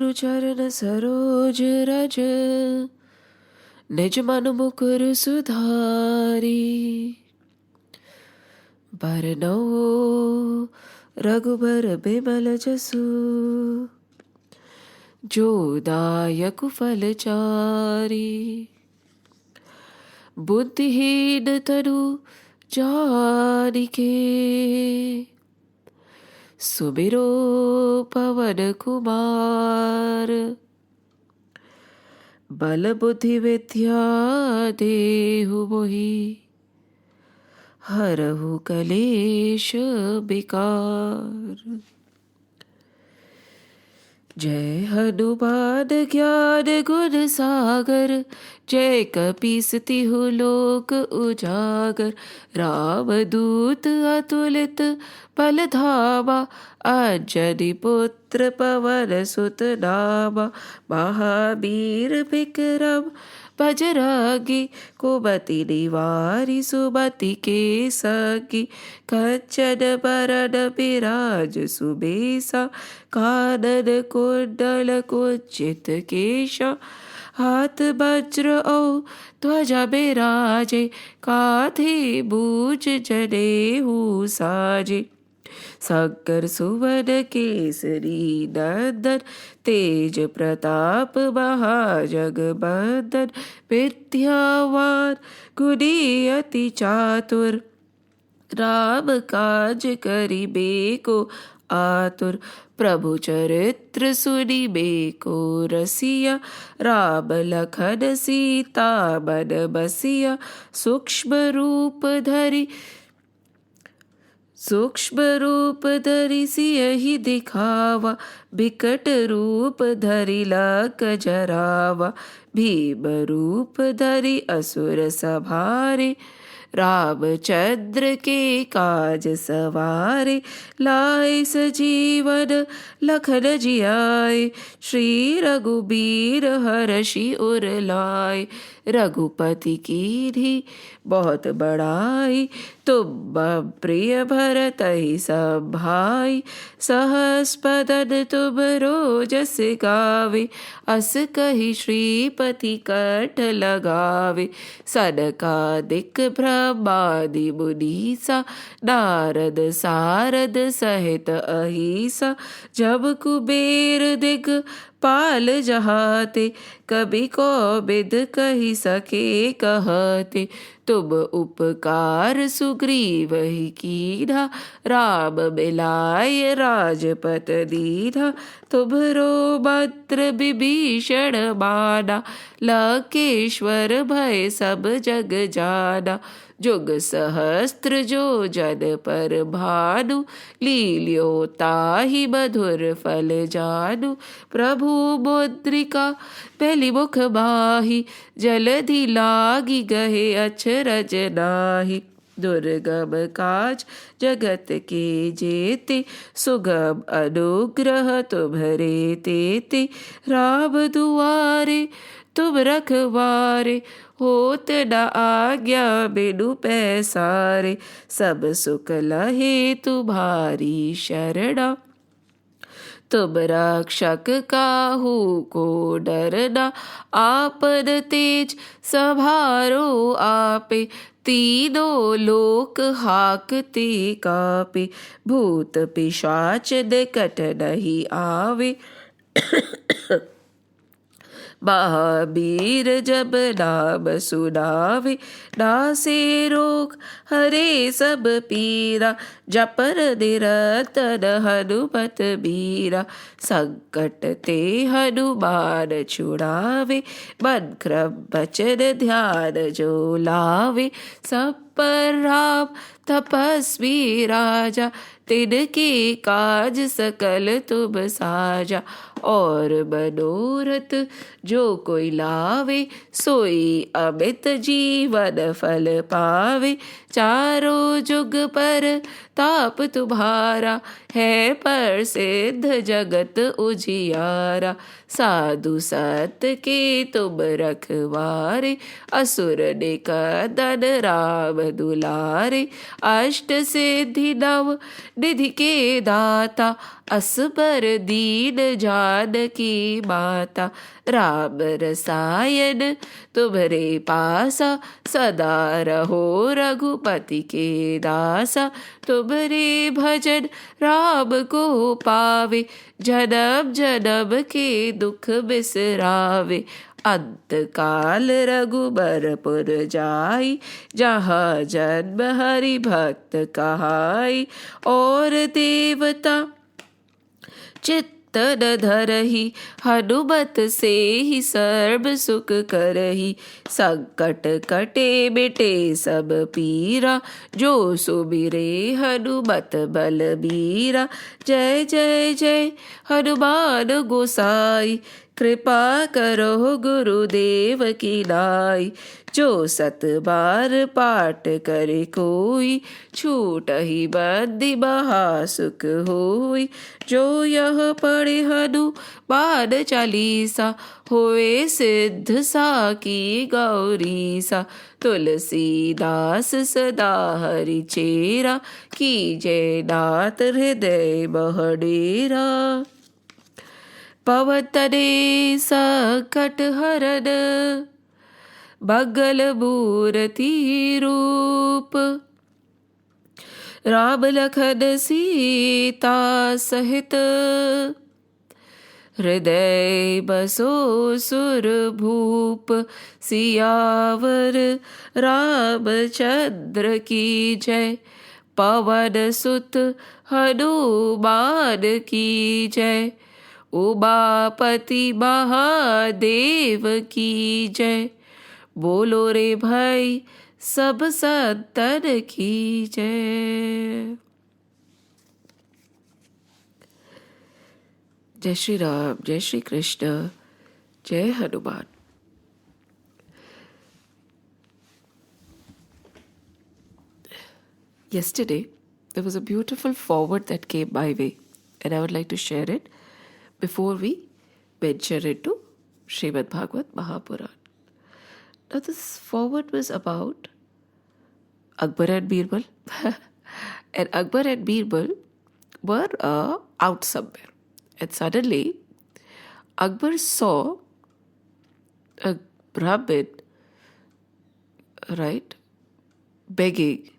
चरण सरोज रज, निज मन मुकुर सुधारी। बरनौ रघुबर बिमल जसु, जो दायक फल चारी। बुद्धिहीन तनु जानिके, सुमिरो पवन कुमार। बल बुद्धि विद्या देहु मोहि, हरहु कलेश विकार। जय हनुमान ज्ञान गुण सागर, जय कपीस तिहु लोक उजागर। रामदूत अतुलित बल धामा, अंजनी पुत्र पवन सुत नामा। महावीर विक्रम बजरंगी, कुमति निवारि सुमति के संगी। कंचन बरन बिराज सुबेसा, कानन कुंडल कुंचित केशा। हाथ वज्र औ ध्वजा बिराजे, कांधे मूंज जनेऊ साजे। शंकर सुवन केसरी नंदन, तेज प्रताप महाजगबंदन। विद्यावान गुणी अति चातुर, राम काज करिबेको आतुर। प्रभु चरित्र सुनिबेको रसिया, राम लखन सीता मन बसिया। सूक्ष्म रूप धरि सियहि दिखावा, बिकट रूप धरि लंक जरावा। भीम रूप धरि असुर संहारे, रामचंद्र के काज सवारे। लाए सजीवन लखन जियाए, श्री रघुबीर हरषि उर लाए। रघुपति कीन्ही बहुत बड़ाई, तुम प्रिय भरतहि सब भाई। सहस बदन तुमरो जस गावे, अस कहि श्रीपति कंठ लगावे। सनकादिक ब्रह्मादि मुनीसा, नारद सारद सहित अहिसा। जब कुबेर दिग पाल जहाते, कबि कोबिद कहि सके कहते। तुम उपकार सुग्रीवहि कीन्हा, राम मिलाय राजपद दीन्हा। तुम्हरो मंत्र विभीषण माना, लंकेश्वर भय सब जग जाना। जुग सहस्त्र जो जन पर भानु, लील्यो ताहि मधुर फल जानु। प्रभु मुद्रिका पहली मुख बाही, जलधि लागी गहे अचरज नाहि। दुर्गम काज जगत के जेते, सुगम अनुग्रह तुम्हरे तेते। राम दुआरे तुम रखवारे, होत न आज्ञा बिनु पैसारे। सब सुख लहे तुम्हारी शरणा, तुम रक्षक काहू को डरना। आपन तेज सभारो आपे, तीनों लोक हाकते कापे। भूत पिशाच निकट नहीं आवे, महावीर जब नाम सुनावे। नासे रोग हरे सब पीरा, जपर निरंतर हनुमत बीरा। संकट ते हनुमान छुड़ावे, मन क्रम वचन ध्यान जो लावे। सब पर राम तपस्वी राजा, तिनके काज सकल तुम साजा। और मनोरथ जो कोई लावे, सोई अमित जीवन फल पावे। चारों जुग पर ताप तुम्हारा, है प्रसिद्ध जगत उजियारा। साधु सत के तुम रखवारे, असुर निकंदन राम दुलारे। अष्ट सिद्धि नव निधि के दाता, असबर दीन जानकी माता। राम रसायन तुम्हारे पासा, सदा रहो रघुपति के दासा। तुम्हारे भजन राम को पावे, जन्म जन्म के दुख बिसरावे। अंत काल रघुबरपुर जाई, जहाँ जन्म हरि भक्त कहाई। और देवता चित्तन धरहि, हनुमत से ही सर्व सुख करहि। संकट कटे मिटे सब पीरा, जो सुमिरे हनुमत बलबीरा। जय जय जय हनुमान गोसाई, कृपा करो गुरुदेव की नाई। जो सत बार पाठ करे कोई, छूट ही बंदी महासुख होई। जो यह पढ़े हनुमान चालीसा, होए सिद्ध साकी गौरीसा। तुलसीदास सदा हरि चेरा, कीजय नाथ हृदय महडेरा। पवन तने संकट हरन, मंगल मूर्ति रूप। राम लखन सीता सहित, हृदय बसो सुर भूप। सियावर रामचंद्र की जय, पवन सुत हनुमान की जय। उमापति महादेव की जय, बोलो रे भाई सब संतन की जय। जय श्री राम, जय श्री कृष्ण, जय Hanuman. Yesterday, there was a beautiful foreword that came my way, and I would like to share it before we venture into Srimad Bhagwat Mahapuran. Now, this foreword was about Akbar and Birbal. And Akbar and Birbal were out somewhere. And suddenly, Akbar saw a Brahmin, right, begging.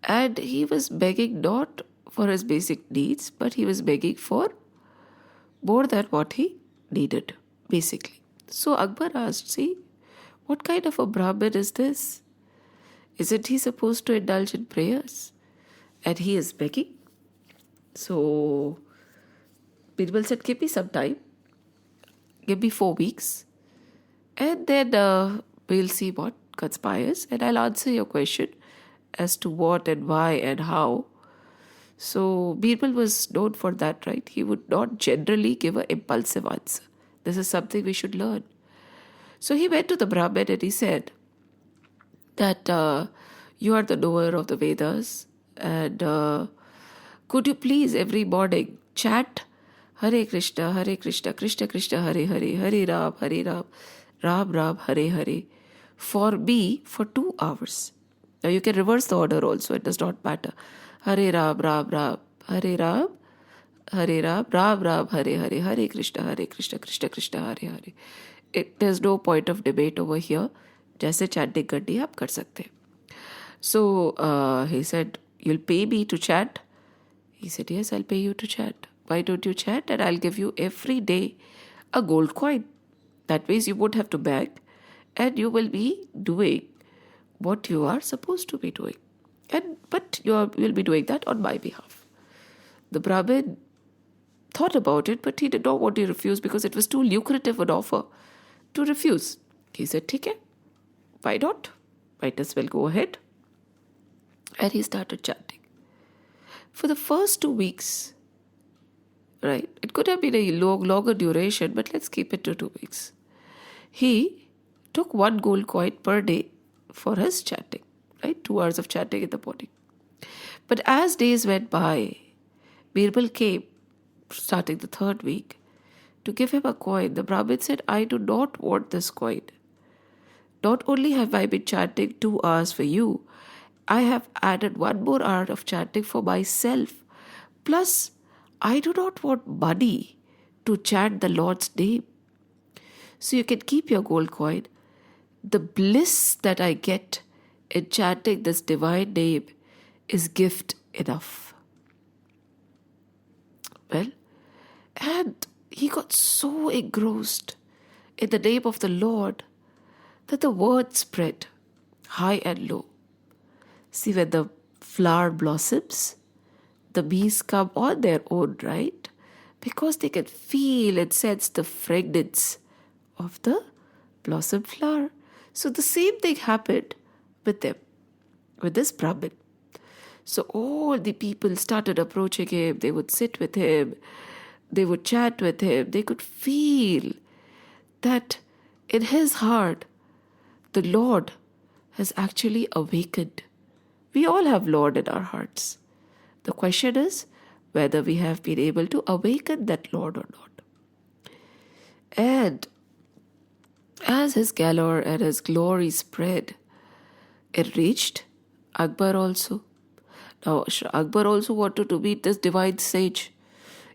And he was begging not for his basic needs, but he was begging for more than what he needed, basically. So Akbar asked, see, what kind of a Brahmin is this? Isn't he supposed to indulge in prayers? And he is begging. So Birbal said, give me some time. Give me 4 weeks. And then we'll see what conspires. And I'll answer your question as to what and why and how. So Birbal was known for that, right? He would not generally give an impulsive answer. This is something we should learn. So he went to the Brahmin and he said that you are the knower of the Vedas, and could you please every morning chant Hare Krishna, Krishna Krishna, Hare Hare, Hare Ram, Ram Ram, Hare Hare for me for 2 hours. Now you can reverse the order also, it does not matter. Hare Ram, Ram Ram, Hare Ram, Hare Ram, Ram Ram, Hare Hare, Hare Krishna, Krishna Krishna, Hare Hare. There's no point of debate over here. जैसे chanting करनी है आप कर सकते हैं. So he said, you'll pay me to chant? He said, yes, I'll pay you to chant. Why don't you chant? And I'll give you every day a gold coin. That means you won't have to beg, and you will be doing what you are supposed to be doing. But will be doing that on my behalf. The Brahmin thought about it, but he did not want to refuse because it was too lucrative an offer to refuse. He said, "ठीक है, why not? Might as well go ahead." And he started chanting. For the first 2 weeks, right, it could have been a longer duration, but let's keep it to 2 weeks. He took 1 gold coin per day for his chanting, right? 2 hours of chanting in the morning. But as days went by, Birbal came, starting the third week, to give him a coin. The Brahmin said, I do not want this coin. Not only have I been chanting 2 hours for you, I have added 1 more hour of chanting for myself. Plus, I do not want money to chant the Lord's name. So you can keep your gold coin. The bliss that I get in chanting this divine name is gift enough. Well, and he got so engrossed in the name of the Lord that the word spread high and low. See, when the flower blossoms, the bees come on their own, right? Because they can feel and sense the fragrance of the blossom flower. So the same thing happened with them, with this Brahmin. So all the people started approaching him. They would sit with him. They would chat with him. They could feel that in his heart, the Lord has actually awakened. We all have Lord in our hearts. The question is whether we have been able to awaken that Lord or not. And as his galore and his glory spread, it reached Akbar also. Now, Akbar also wanted to meet this divine sage,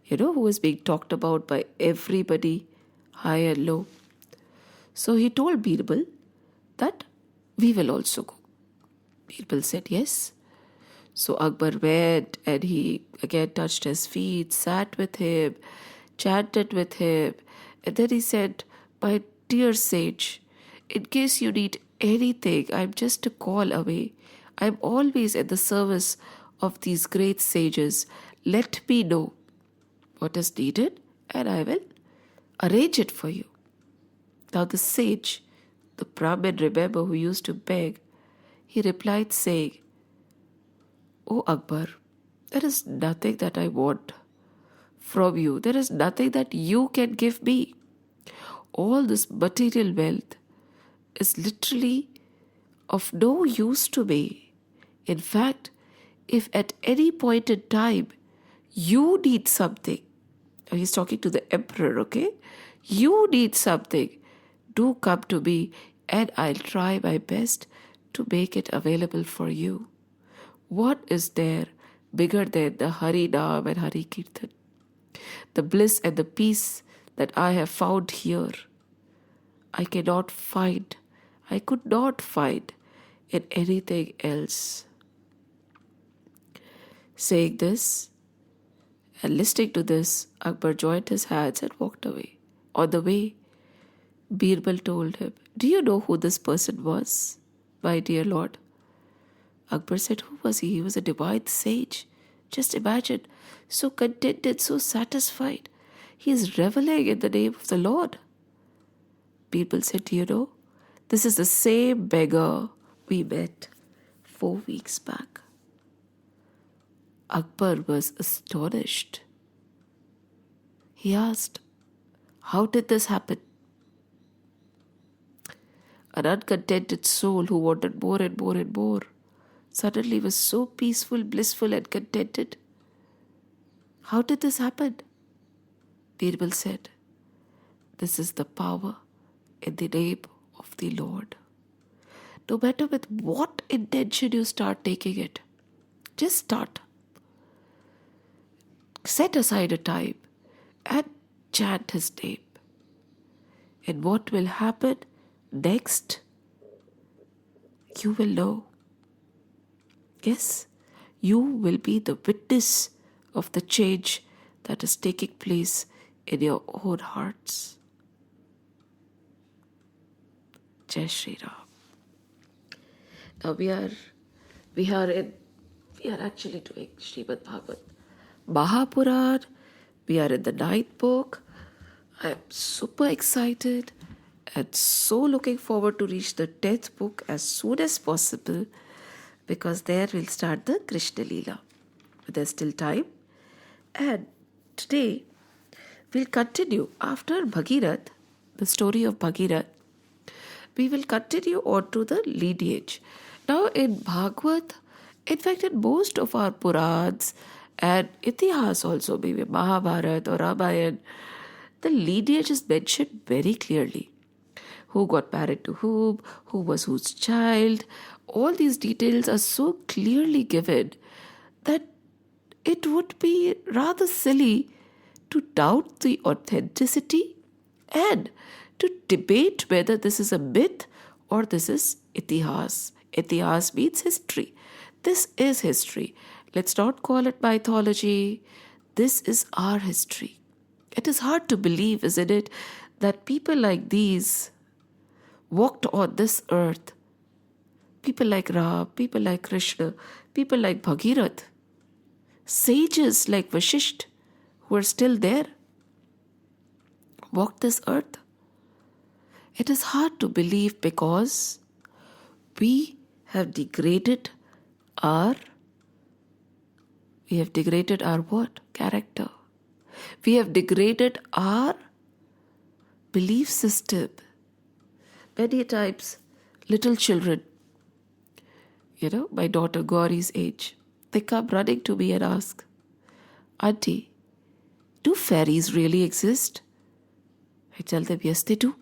who was being talked about by everybody, high and low. So he told Birbal that we will also go. Birbal said yes. So Akbar went and he again touched his feet, sat with him, chanted with him. And then he said, my dear sage, in case you need anything, I'm just a call away. I'm always at the service of these great sages. Let me know what is needed and I will arrange it for you. Now the sage, the Brahmin, remember, who used to beg, he replied saying, O Akbar, there is nothing that I want from you. There is nothing that you can give me. All this material wealth is literally of no use to me. In fact, if at any point in time you need something, he's talking to the emperor, okay? You need something, do come to me and I'll try my best to make it available for you. What is there bigger than the Hari Naam and Hari Kirtan? The bliss and the peace that I have found here, I could not find in anything else. Saying this and listening to this, Akbar joined his hands and walked away. On the way, Birbal told him, do you know who this person was, my dear lord? Akbar said, who was he? He was a divine sage. Just imagine, so contented, so satisfied. He is reveling in the name of the Lord. Birbal said, do you know, this is the same beggar we met 4 weeks back. Akbar was astonished. He asked, how did this happen? An uncontented soul who wanted more and more and more suddenly was so peaceful, blissful and contented. How did this happen? Birbal said, this is the power in the name of the Lord. No matter with what intention you start taking it, just start. Set aside a time and chant his name. And what will happen next, you will know. Yes, you will be the witness of the change that is taking place in your own hearts. Jai Shri Ram. Now we are actually doing Srimad Bhagwat Mahapuran. We are in the 9th book. I am super excited and so looking forward to reach the 10th book as soon as possible, because there we'll start the Krishna Leela. But there's still time. And today we'll continue after Bhagirath, the story of Bhagirath. We will continue on to the lineage. Now in Bhagwat, in fact in most of our Purans And Itihas also, maybe Mahabharata or Ramayana, the lineage is mentioned very clearly. Who got married to whom, who was whose child. All these details are so clearly given that it would be rather silly to doubt the authenticity and to debate whether this is a myth or this is itihas. Itihas means history. This is history. Let's not call it mythology. This is our history. It is hard to believe, isn't it, that people like these walked on this earth. People like Ram, people like Krishna, people like Bhagirath, sages like Vashisht, who are still there, walked this earth. It is hard to believe because we have degraded our what? Character. We have degraded our belief system. Many times, little children, my daughter Gauri's age, they come running to me and ask, Auntie, do fairies really exist? I tell them, yes, they do.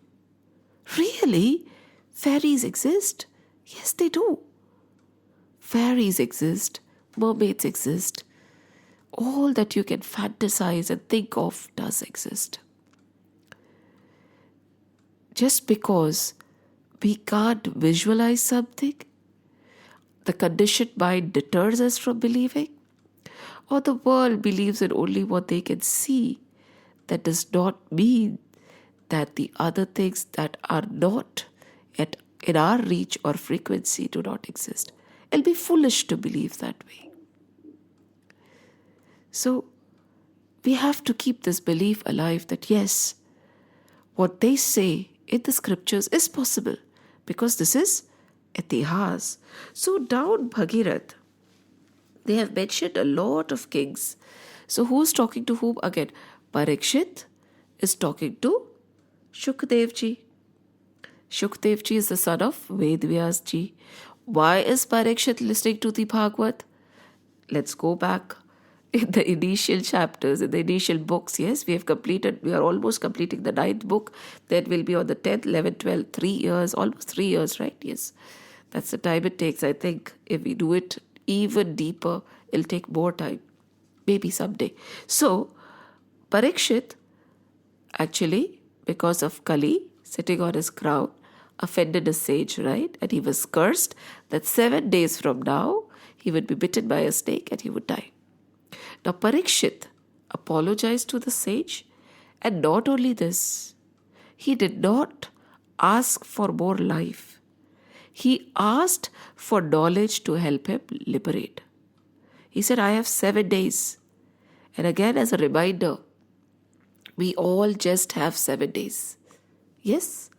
Really? Fairies exist? Yes, they do. Fairies exist. Mermaids exist. All that you can fantasize and think of does exist. Just because we can't visualize something, the conditioned mind deters us from believing, or the world believes in only what they can see, that does not mean that the other things that are not in our reach or frequency do not exist. It'll be foolish to believe that way. So we have to keep this belief alive that yes, what they say in the scriptures is possible because this is itihas. So down Bhagirath, they have mentioned a lot of kings. So who's talking to whom again? Parikshit is talking to Shukdevji. Shukdevji is the son of Vedvyasji. Why is Parikshit listening to the Bhagwat? Let's go back in the initial chapters, in the initial books. Yes, we are almost completing the 9th book. That will be on the 10th, 11th, 12th, 3 years, almost 3 years, right? Yes, that's the time it takes. I think if we do it even deeper, it'll take more time. Maybe someday. So, Parikshit, actually, because of Kali sitting on his crown, offended a sage, right? And he was cursed that 7 days from now, he would be bitten by a snake and he would die. Now, Parikshit apologized to the sage, and not only this, he did not ask for more life. He asked for knowledge to help him liberate. He said, I have 7 days. And again, as a reminder, we all just have 7 days. Yes,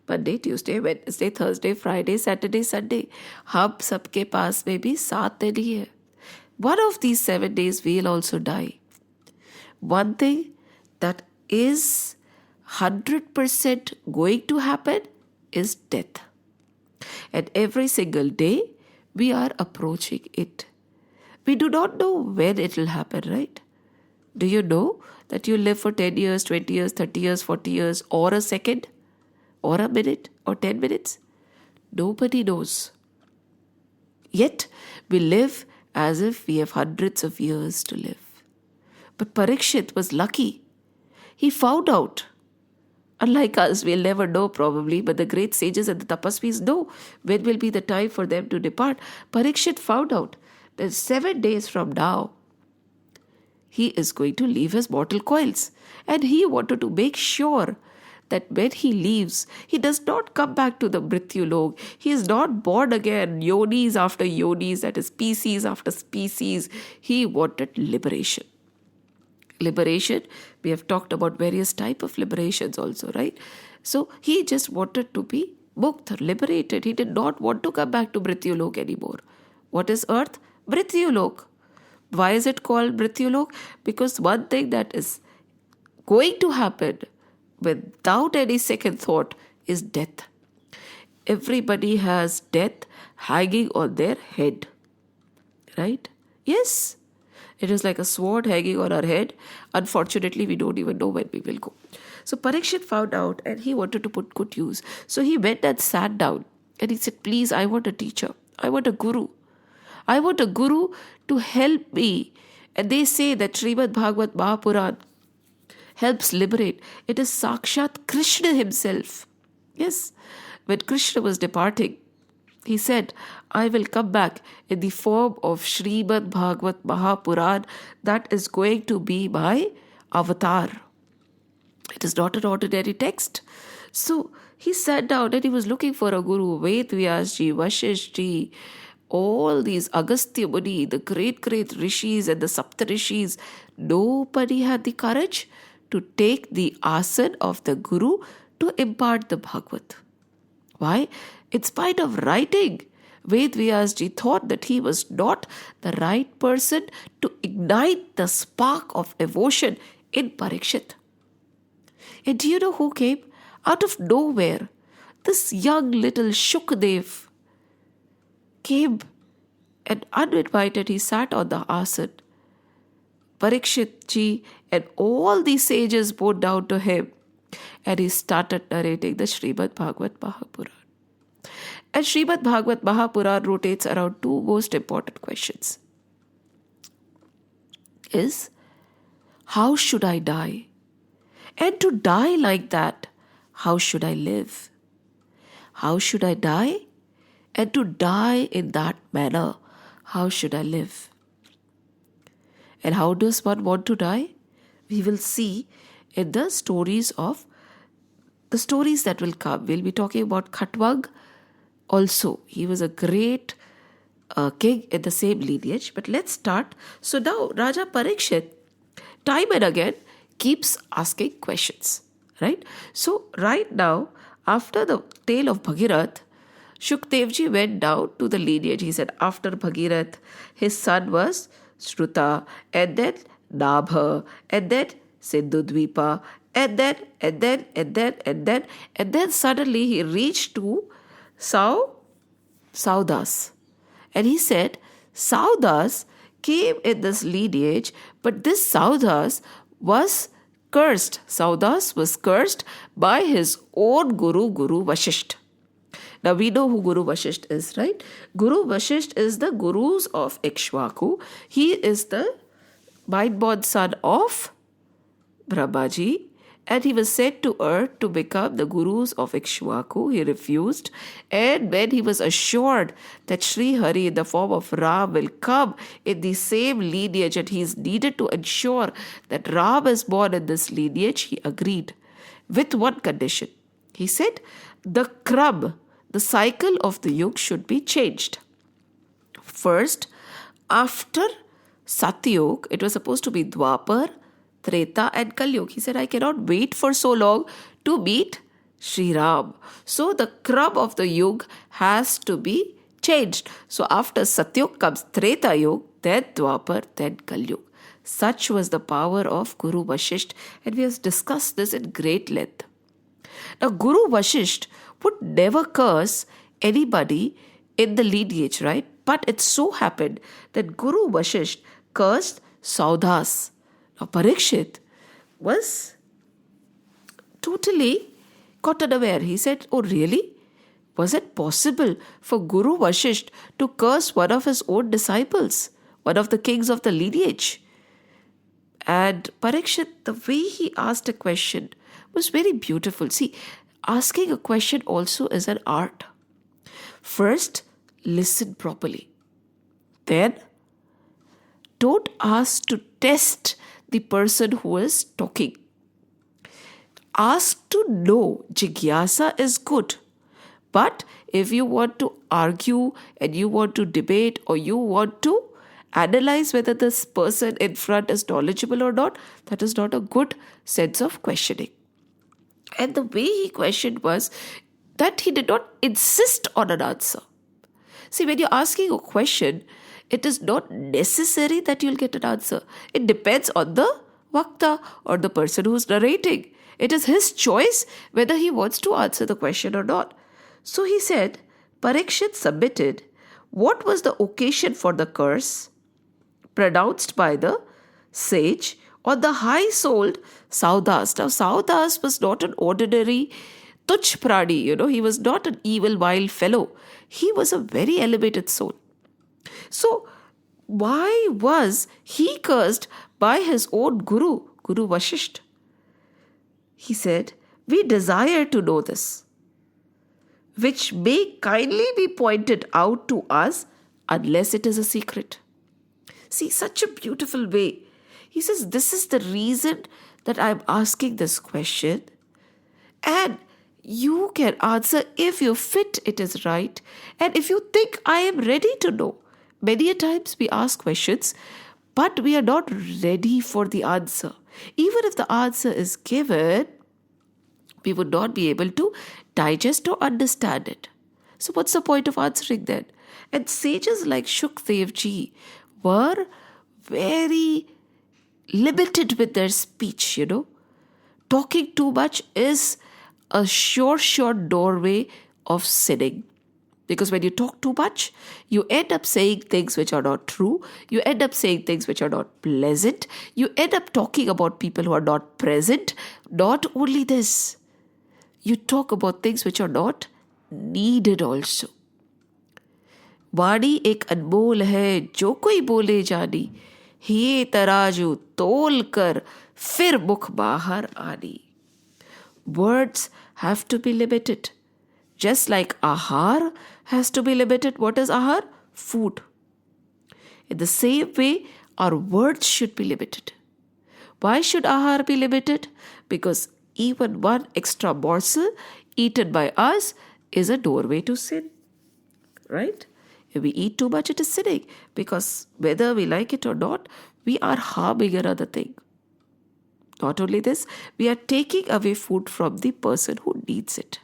Monday, Tuesday, Wednesday, Thursday, Friday, Saturday, Sunday. हम सबके पास में भी 7 दिन ही है. One of these 7 days we'll also die. One thing that is 100% going to happen is death. And every single day we are approaching it. We do not know when it will happen, right? Do you know that you live for 10 years, 20 years, 30 years, 40 years, or a second, or a minute, or 10 minutes? Nobody knows. Yet we live as if we have hundreds of years to live. But Parikshit was lucky. He found out. Unlike us, we'll never know probably, but the great sages and the tapasvis know when will be the time for them to depart. Parikshit found out that 7 days from now, he is going to leave his mortal coils. And he wanted to make sure that when he leaves, he does not come back to the Mrityulok. He is not born again, yonis after yonis, that is species after species. He wanted liberation. Liberation, we have talked about various types of liberations also, right? So he just wanted to be mukt, liberated. He did not want to come back to Mrityulok anymore. What is earth? Mrityulok. Why is it called Mrityulok? Because one thing that is going to happen without any second thought is death. Everybody has death hanging on their head, right? Yes. It is like a sword hanging on our head. Unfortunately, we don't even know when we will go. So Parikshit found out and he wanted to put good use. So he went and sat down and he said, please, I want a teacher. I want a guru. I want a guru to help me. And they say that Srimad Bhagwat Mahapuran helps liberate. It is Sakshat Krishna himself. Yes, when Krishna was departing, he said, I will come back in the form of Srimad Bhagwat Mahapuran. That is going to be my avatar. It is not an ordinary text. So he sat down and he was looking for a guru. Ved Vyasji, Vashishji, all these Agastya Muni, the great rishis and the Sapta rishis, nobody had the courage to take the asan of the guru to impart the Bhagavad. Why? In spite of writing, Ved Vyasji thought that he was not the right person to ignite the spark of devotion in Parikshit. And do you know who came? Out of nowhere, this young little Shukdev came and uninvited he sat on the asan. Parikshit ji and all the sages bowed down to him and he started narrating the Srimad Bhagwat Mahapuran. And Srimad Bhagwat Mahapuran rotates around two most important questions. Is, how should I die? And to die like that, how should I live? How should I die? And to die in that manner, how should I live? And how does one want to die? We will see in the stories that will come. We'll be talking about Khatwag also. He was a great king in the same lineage. But let's start. So now Raja Parikshit, time and again, keeps asking questions. Right? So right now, after the tale of Bhagirath, Shukdevji went down to the lineage. He said after Bhagirath, his son was Shruta, and then Nabha, and then Sindhudvipa, and then suddenly he reached to Saudas. And he said, Saudas came in this lineage, but this Saudas was cursed. Saudas was cursed by his own Guru Vashisht. Now we know who Guru Vashisht is, right? Guru Vashisht is the gurus of Ikshvaku. He is the mind-born son of Brahmaji, and he was sent to earth to become the gurus of Ikshvaku. He refused, and when he was assured that Sri Hari in the form of Ram will come in the same lineage and he is needed to ensure that Ram is born in this lineage, he agreed with one condition. He said the Kram, the cycle of the Yug, should be changed. First, after Satyug, it was supposed to be Dwapar, Treta and Kalyug. He said, I cannot wait for so long to meet Sri Ram. So the Kram of the Yug has to be changed. So after Satyug comes Treta Yug, then Dwapar, then Kalyug. Such was the power of Guru Vashisht, and we have discussed this in great length. Now Guru Vashisht would never curse anybody in the lineage, right? But it so happened that Guru Vashisht cursed Saudas. Now Parikshit was totally caught unaware. He said, oh really? Was it possible for Guru Vashisht to curse one of his own disciples, one of the kings of the lineage? And Parikshit, the way he asked a question was very beautiful. See, asking a question also is an art. First, listen properly. Then, don't ask to test the person who is talking. Ask to know. Jigyasa is good. But if you want to argue and you want to debate or you want to analyze whether this person in front is knowledgeable or not, that is not a good sense of questioning. And the way he questioned was that he did not insist on an answer. See, when you're asking a question, it is not necessary that you'll get an answer. It depends on the Vakta or the person who's narrating. It is his choice whether he wants to answer the question or not. So he said, Parikshit submitted, what was the occasion for the curse? pronounced by the sage on the high-souled Saudas. Now, Saudas was not an ordinary Tuch Prani, he was not an evil, wild fellow. He was a very elevated soul. So, why was he cursed by his own Guru Vasishtha? He said, we desire to know this, which may kindly be pointed out to us unless it is a secret. See, such a beautiful way. He says, this is the reason that I'm asking this question. And you can answer if you fit it is right. And if you think I am ready to know. Many a times we ask questions, but we are not ready for the answer. Even if the answer is given, we would not be able to digest or understand it. So what's the point of answering then? And sages like Shukdev ji were very limited with their speech, Talking too much is a sure doorway of sinning. Because when you talk too much, you end up saying things which are not true. You end up saying things which are not pleasant. You end up talking about people who are not present. Not only this, you talk about things which are not needed also. वाणी एक अनमोल है जो कोई बोले जानी हे तराजू तोल कर फिर मुख बाहर आनी. Words have to be limited. Just like ahar has to be limited. What is ahar? Food. In the same way, our words should be limited. Why should ahar be limited? Because even one extra morsel eaten by us is a doorway to sin. Right? If we eat too much, it is sinning. Because whether we like it or not, we are harming another thing. Not only this, we are taking away food from the person who needs it.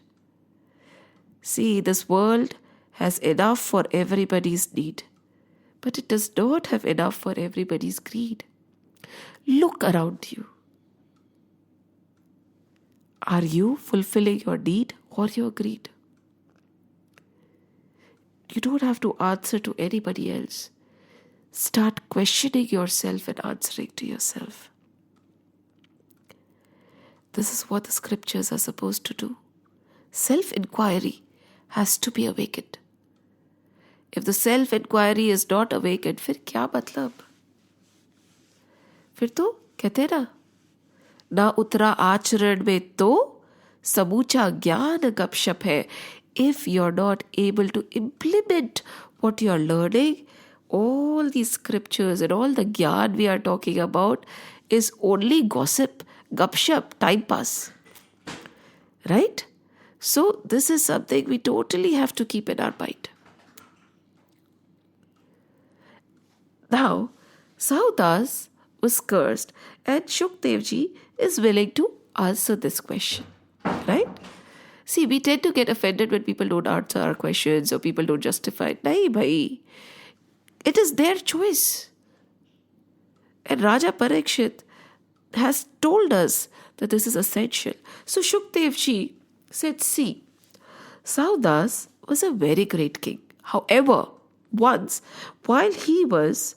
See, this world has enough for everybody's need, but it does not have enough for everybody's greed. Look around you. Are you fulfilling your need or your greed? You don't have to answer to anybody else. Start questioning yourself and answering to yourself. This is what the scriptures are supposed to do. Self-inquiry has to be awakened. If the self-inquiry is not awakened, फिर क्या मतलब? फिर तो कहते ना, ना उतरा आचरण में तो समूचा ज्ञान गपशप है. If you're not able to implement what you're learning, all these scriptures and all the gyan we are talking about is only gossip, gupshup, time pass. Right? So this is something we totally have to keep in our mind. Now, Saudas was cursed and Shukdev ji is willing to answer this question. Right? See, we tend to get offended when people don't answer our questions or people don't justify it. Nahi bhai. It is their choice. And Raja Parikshit has told us that this is essential. So Shukdev ji said, see, Saudas was a very great king. However, once, while he was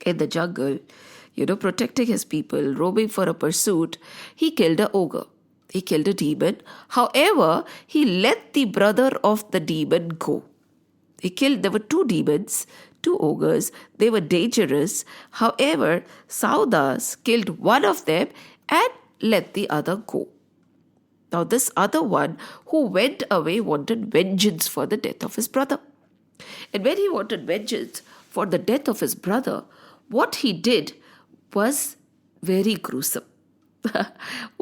in the jungle, protecting his people, roaming for a pursuit, he killed an ogre. He killed a demon. However, he let the brother of the demon go. There were two demons, two ogres. They were dangerous. However, Saudas killed one of them and let the other go. Now, this other one who went away wanted vengeance for the death of his brother. And when he wanted vengeance for the death of his brother, what he did was very gruesome.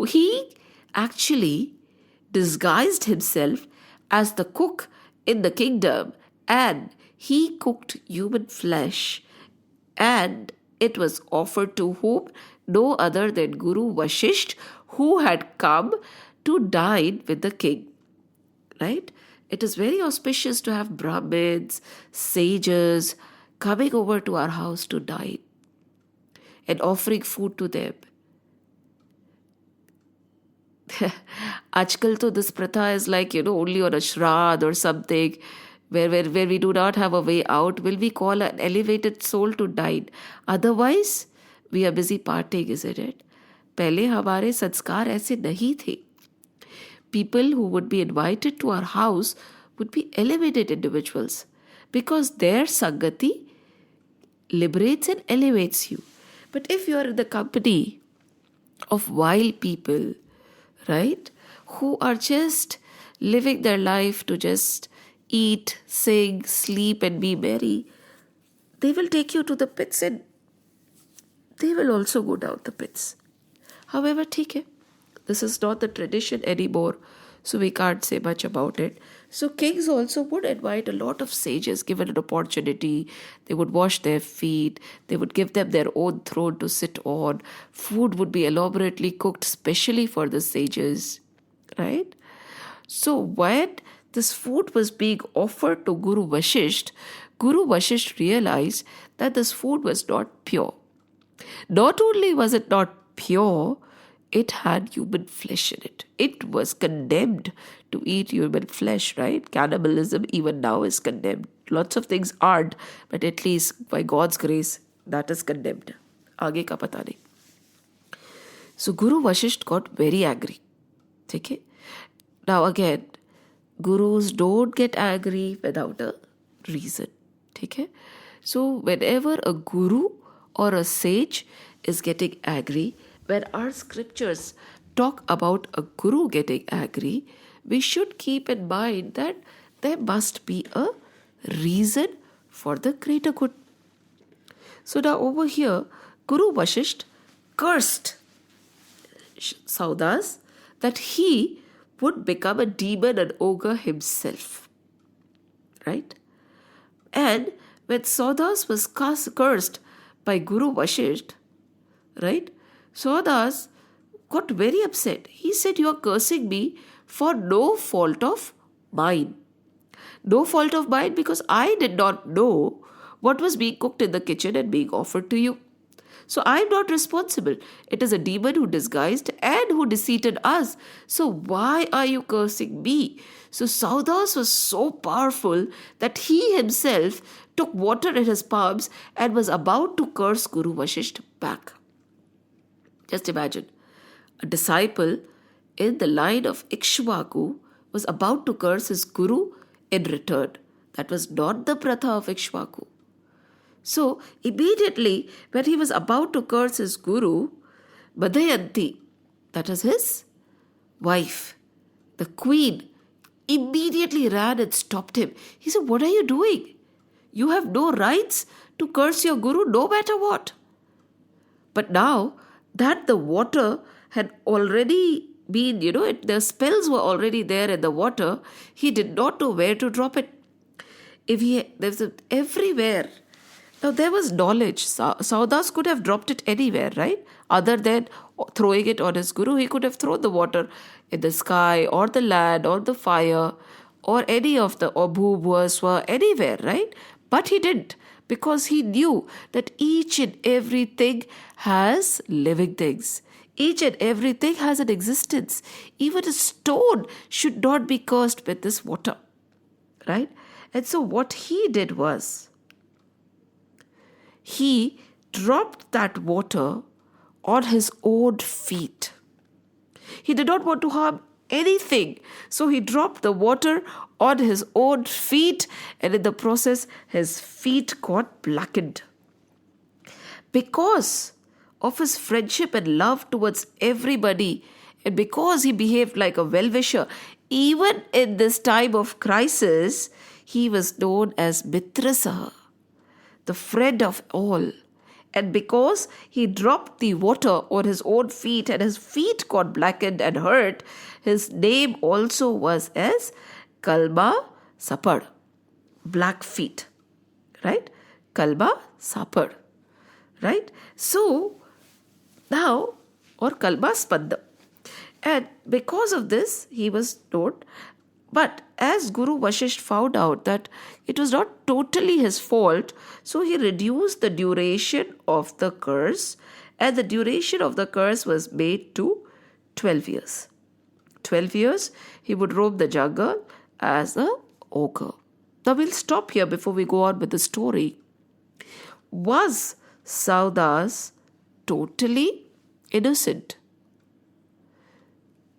He actually disguised himself as the cook in the kingdom, and he cooked human flesh, and it was offered to whom? No other than Guru Vasishtha, who had come to dine with the king. Right? It is very auspicious to have Brahmins, sages coming over to our house to dine and offering food to them. Ajkal to this pratha is like, only on a shrad or something where we do not have a way out, will we call an elevated soul to dine? Otherwise, we are busy partying, isn't it? पहले हमारे संस्कार ऐसे नहीं थे. People who would be invited to our house would be elevated individuals because their sangati liberates and elevates you. But if you are in the company of wild people, right, who are just living their life to just eat, sing, sleep and be merry, they will take you to the pits and they will also go down the pits. However, theek hai, this is not the tradition anymore, so we can't say much about it. So kings also would invite a lot of sages given an opportunity. They would wash their feet. They would give them their own throne to sit on. Food would be elaborately cooked specially for the sages, right? So when this food was being offered to Guru Vashisht realized that this food was not pure. Not only was it not pure, it had human flesh in it. It was condemned to eat human flesh, right? Cannibalism even now is condemned. Lots of things aren't, but at least by God's grace, that is condemned. Aage ka pata nahi. So Guru Vashisht got very angry. Okay? Now again, gurus don't get angry without a reason. Okay? So whenever a guru or a sage is getting angry, when our scriptures talk about a guru getting angry, we should keep in mind that there must be a reason for the greater good. So now over here, Guru Vashisht cursed Saudas that he would become a demon and ogre himself. Right? And when Saudas was cursed by Guru Vashisht, right, Saudas got very upset. He said, "You are cursing me for no fault of mine." No fault of mine because I did not know what was being cooked in the kitchen and being offered to you. So I am not responsible. It is a demon who disguised and who deceived us. So why are you cursing me? So Saudas was so powerful that he himself took water in his palms and was about to curse Guru Vashisht back. Just imagine, a disciple in the line of Ikshvaku was about to curse his guru in return. That was not the pratha of Ikshvaku. So immediately when he was about to curse his guru, Madhayanti, that is his wife, the queen, immediately ran and stopped him. He said, "What are you doing? You have no rights to curse your guru no matter what." But now that the water had already been, the spells were already there in the water, he did not know where to drop it. Everywhere. Now there was knowledge. Saudas could have dropped it anywhere, right? Other than throwing it on his guru, he could have thrown the water in the sky or the land or the fire or any of the Bhuvaswa, anywhere, right? But he didn't, because he knew that each and everything has living things. Each and everything has an existence. Even a stone should not be cursed with this water, right? And so what he did was, he dropped that water on his own feet. He did not want to harm anything. So he dropped the water on his own feet, and in the process, his feet got blackened. Because of his friendship and love towards everybody, and because he behaved like a well-wisher, even in this time of crisis, he was known as Mitrasaha, the friend of all. And because he dropped the water on his own feet and his feet got blackened and hurt, his name also was as Kalba Sapad, black feet, right? Kalba Sapad, right? So now, or Kalba Spanda. And because of this, he was known. But as Guru Vashisht found out that it was not totally his fault, so he reduced the duration of the curse, and the duration of the curse was made to 12 years. 12 years, he would roam the jungle as a ogre. Now Now we'll stop here before we go on with the story. Was Saudas totally innocent?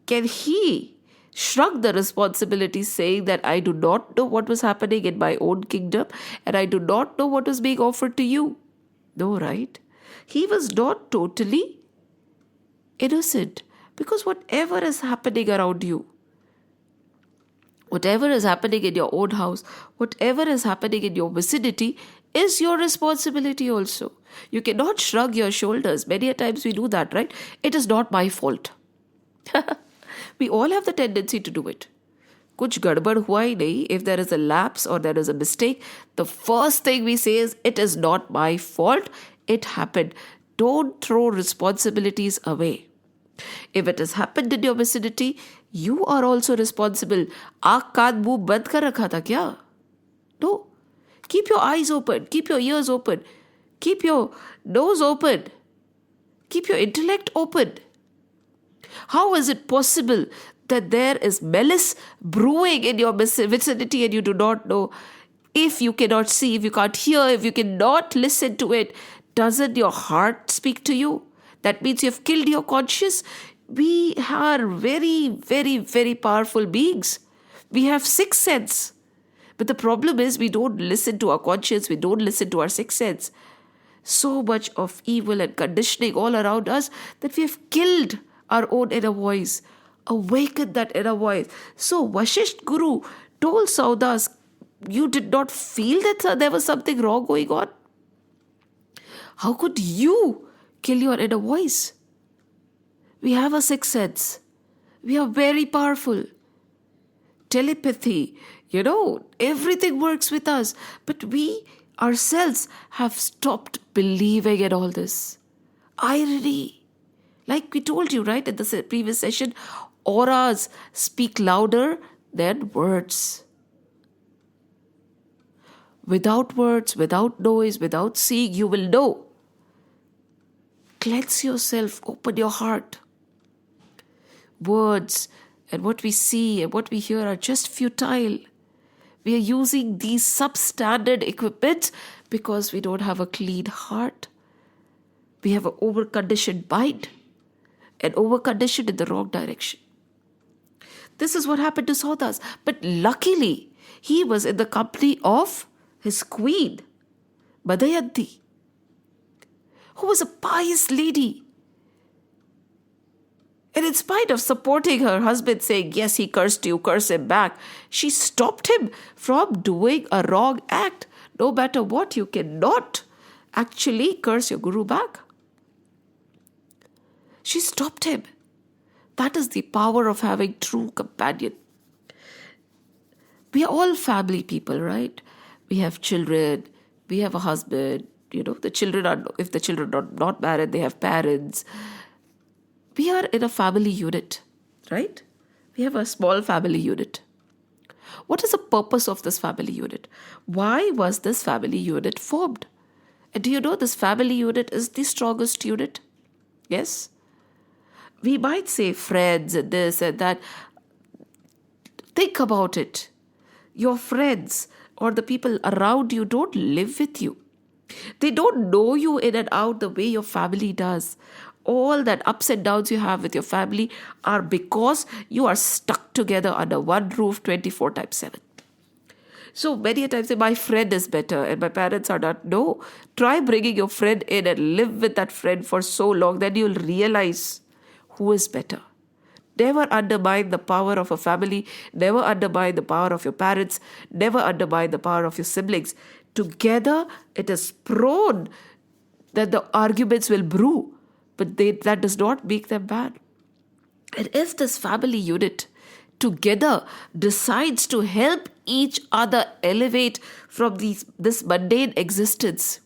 Can he shrug the responsibility, saying that I do not know what was happening in my own kingdom and I do not know what was being offered to you? No, right? He was not totally innocent, because whatever is happening around you, whatever is happening in your own house, whatever is happening in your vicinity is your responsibility also. You cannot shrug your shoulders. Many a times we do that, right? It is not my fault. We all have the tendency to do it. Kuch gadbad hua hi nahi. If there is a lapse or there is a mistake, the first thing we say is, it is not my fault. It happened. Don't throw responsibilities away. If it has happened in your vicinity, you are also responsible. Aankh kaan muh band kar rakha tha kya? No. Keep your eyes open. Keep your ears open. Keep your nose open. Keep your intellect open. How is it possible that there is malice brewing in your vicinity and you do not know? If you cannot see, if you can't hear, if you cannot listen to it, doesn't your heart speak to you? That means you have killed your conscience. We are very, very, very powerful beings. We have sixth sense. But the problem is we don't listen to our conscience. We don't listen to our sixth sense. So much of evil and conditioning all around us that we have killed our own inner voice. Awaken that inner voice. So Vashisht Guru told Saudas, you did not feel that there was something wrong going on? How could you kill your inner voice? We have a sixth sense. We are very powerful. Telepathy, everything works with us. But we ourselves have stopped believing in all this. Irony. Like we told you, right, in the previous session, auras speak louder than words. Without words, without noise, without seeing, you will know. Cleanse yourself, open your heart. Words and what we see and what we hear are just futile. We are using these substandard equipment because we don't have a clean heart. We have an over-conditioned mind and over-conditioned in the wrong direction. This is what happened to Saudas. But luckily, he was in the company of his queen, Damayanti, who was a pious lady. And in spite of supporting her husband, saying, yes, he cursed you, curse him back, she stopped him from doing a wrong act. No matter what, you cannot actually curse your guru back. She stopped him. That is the power of having true companion. We are all family people, right? We have children, we have a husband, the children are, if the children are not married, they have parents. We are in a family unit, right? We have a small family unit. What is the purpose of this family unit? Why was this family unit formed? And do you know this family unit is the strongest unit? Yes? We might say friends and this and that. Think about it. Your friends or the people around you don't live with you. They don't know you in and out the way your family does. All that ups and downs you have with your family are because you are stuck together under one roof 24/7. So many times say, my friend is better and my parents are not. No, try bringing your friend in and live with that friend for so long, then you'll realize who is better. Never undermine the power of a family. Never undermine the power of your parents. Never undermine the power of your siblings. Together, it is prone that the arguments will brew, but that does not make them bad. And if this family unit together decides to help each other elevate from this mundane existence,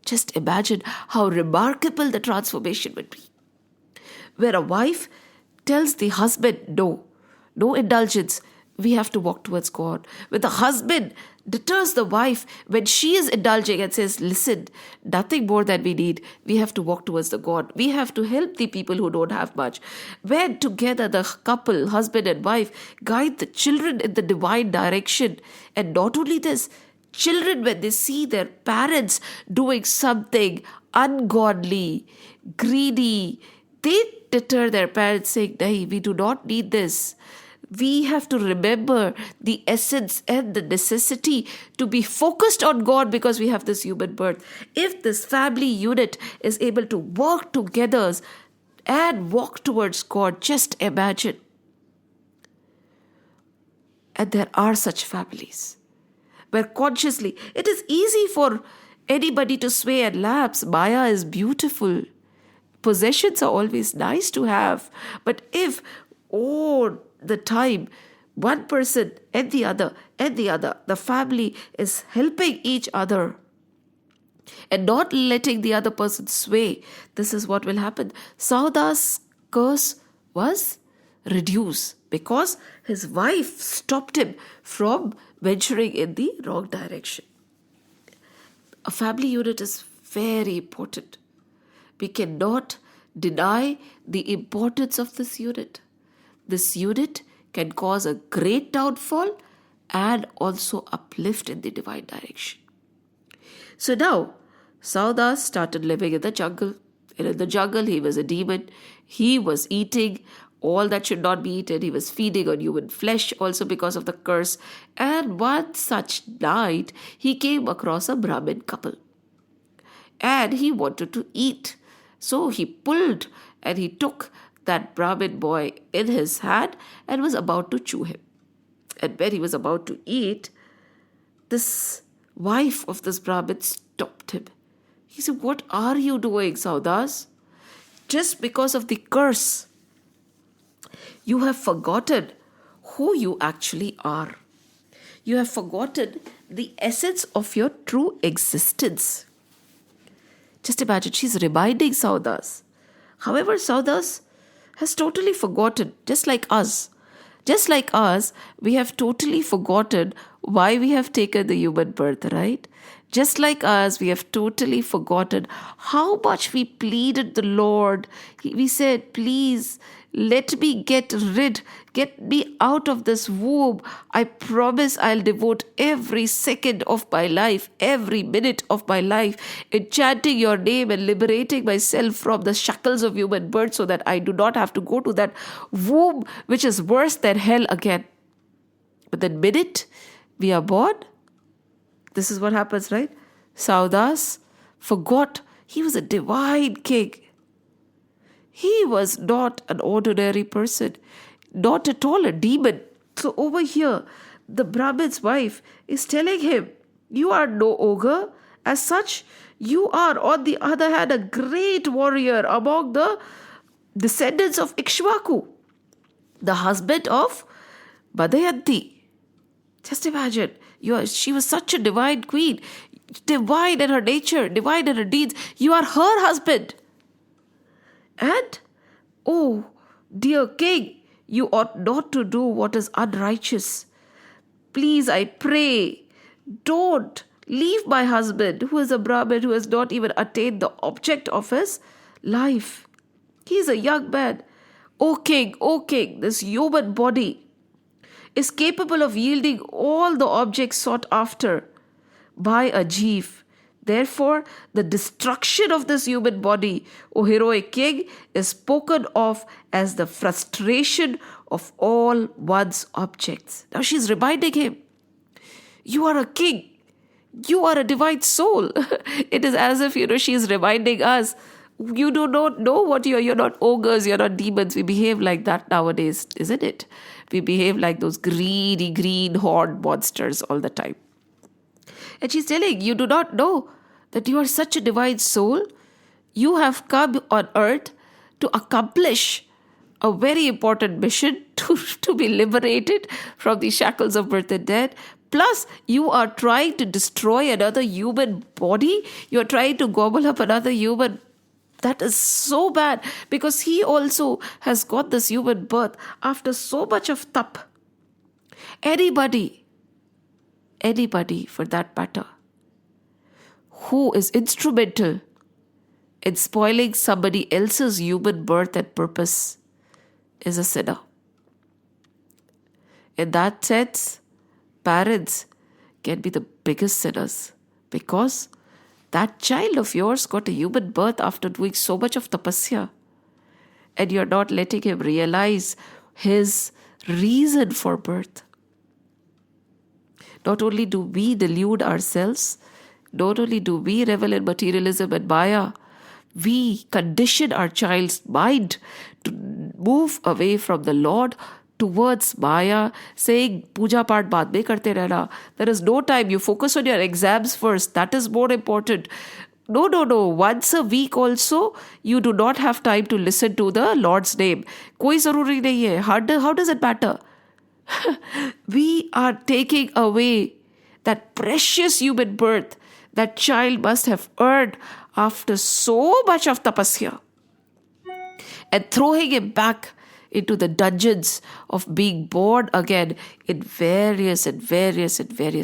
just imagine how remarkable the transformation would be. Where a wife tells the husband, no indulgence, we have to walk towards God. When the husband deters the wife, when she is indulging and says, listen, nothing more than we need, we have to walk towards the God. We have to help the people who don't have much. When together the couple, husband and wife, guide the children in the divine direction. And not only this, children, when they see their parents doing something ungodly, greedy, they deter their parents saying, "Nahi, we do not need this." We have to remember the essence and the necessity to be focused on God because we have this human birth. If this family unit is able to work together and walk towards God, just imagine. And there are such families where consciously, it is easy for anybody to sway and lapse. Maya is beautiful. Possessions are always nice to have. But if all the time, one person and the other, the family is helping each other and not letting the other person sway, this is what will happen. Sauda's curse was reduced because his wife stopped him from venturing in the wrong direction. A family unit is very important. We cannot deny the importance of this unit. This unit can cause a great downfall and also uplift in the divine direction. So now, Saudas started living in the jungle. And in the jungle, he was a demon. He was eating all that should not be eaten. He was feeding on human flesh also because of the curse. And one such night, he came across a Brahmin couple. And he wanted to eat. So he pulled and he took that Brahmin boy in his hand and was about to chew him. And when he was about to eat, this wife of this Brahmin stopped him. He said, "What are you doing, Saudas? Just because of the curse, you have forgotten who you actually are. You have forgotten the essence of your true existence." Just imagine, she's reminding Saudas. However, Saudas has totally forgotten, just like us. Just like us, we have totally forgotten why we have taken the human birth, right? Just like us, we have totally forgotten how much we pleaded the Lord. We said, "Please, let me get me out of this womb. I promise I'll devote every second of my life, every minute of my life in chanting your name and liberating myself from the shackles of human birth so that I do not have to go to that womb which is worse than hell again." But the minute we are born, this is what happens, right? Saudas forgot he was a divine king. He was not an ordinary person, not at all a demon. So over here, the Brahmin's wife is telling him, "You are no ogre. As such, you are, on the other hand, a great warrior among the descendants of Ikshvaku, the husband of Badayanti." Just imagine, she was such a divine queen, divine in her nature, divine in her deeds. You are her husband. And, "Oh, dear king, you ought not to do what is unrighteous. Please, I pray, don't leave my husband, who is a Brahmin, who has not even attained the object of his life. He is a young man. O king, this human body is capable of yielding all the objects sought after by a Jeev. Therefore, the destruction of this human body, O heroic king, is spoken of as the frustration of all one's objects." Now she's reminding him, you are a king. You are a divine soul. It is as if, she's reminding us, you do not know what you're not ogres, you're not demons. We behave like that nowadays, isn't it? We behave like those greedy, green horned monsters all the time. And she's telling, you do not know that you are such a divine soul. You have come on earth to accomplish a very important mission, to be liberated from the shackles of birth and death. Plus, you are trying to destroy another human body. You are trying to gobble up another human. That is so bad, because he also has got this human birth after so much of tap. Anybody for that matter, who is instrumental in spoiling somebody else's human birth and purpose is a sinner. In that sense, parents can be the biggest sinners because that child of yours got a human birth after doing so much of tapasya, and you're not letting him realize his reason for birth. Not only do we delude ourselves, not only do we revel in materialism and Maya, we condition our child's mind to move away from the Lord towards Maya, saying, Puja Path baad mein karte rehna. There is no time. You focus on your exams first. That is more important. No. Once a week also, you do not have time to listen to the Lord's name. Koi zaruri nahi hai. How does it matter? We are taking away that precious human birth that child must have earned after so much of tapasya, and throwing him back into the dungeons of being born again in various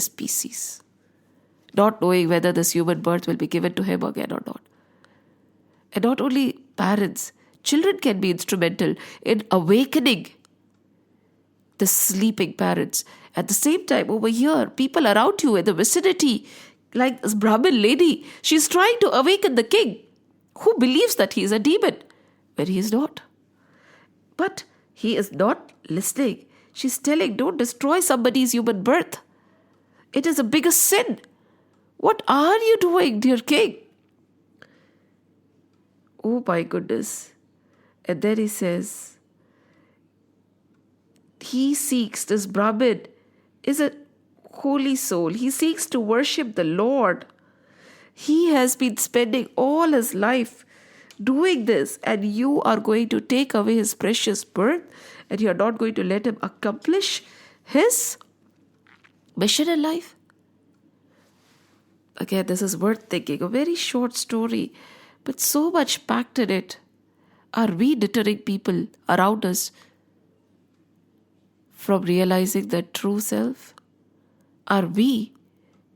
species, not knowing whether this human birth will be given to him again or not. And not only parents, children can be instrumental in awakening the sleeping parents. At the same time, over here, people around you in the vicinity, like this Brahmin lady, she's trying to awaken the king, who believes that he is a demon, when he is not. But he is not listening. She's telling, don't destroy somebody's human birth. It is a biggest sin. What are you doing, dear king? Oh my goodness. And then he says, he seeks, this Brahmin is a holy soul. He seeks to worship the Lord. He has been spending all his life doing this, and you are going to take away his precious birth, and you are not going to let him accomplish his mission in life. Again, this is worth thinking. A very short story, but so much packed in it. Are we deterring people around us from realizing their true self? Are we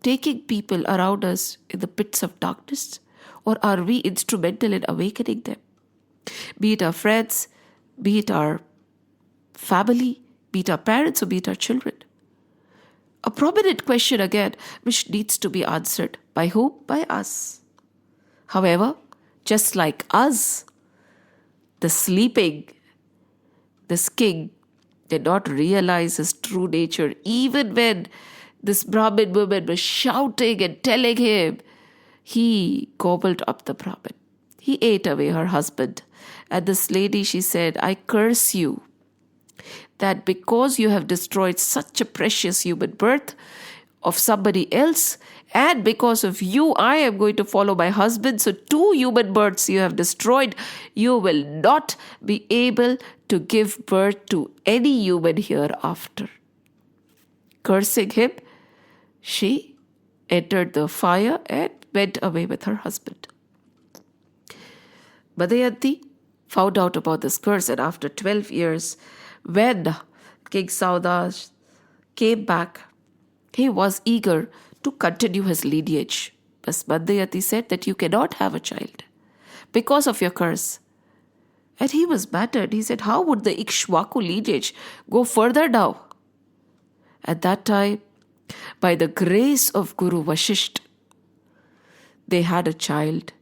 taking people around us in the pits of darkness? Or are we instrumental in awakening them? Be it our friends, be it our family, be it our parents, or be it our children. A prominent question again, which needs to be answered. By whom? By us. However, just like us, the sleeping, this king did not realize his true nature, even when this Brahmin woman was shouting and telling him. He gobbled up the Brahmin. He ate away her husband. And this lady, she said, I curse you that because you have destroyed such a precious human birth of somebody else, and because of you, I am going to follow my husband. So 2 human births you have destroyed. You will not be able to give birth to any human hereafter. Cursing him, she entered the fire and went away with her husband. Damayanti found out about this curse, and after 12 years, when King Saudas came back, he was eager to continue his lineage. But Damayanti said that you cannot have a child because of your curse. And he was battered. He said, how would the Ikshwaku lineage go further now? At that time, by the grace of Guru Vashisht, they had a child,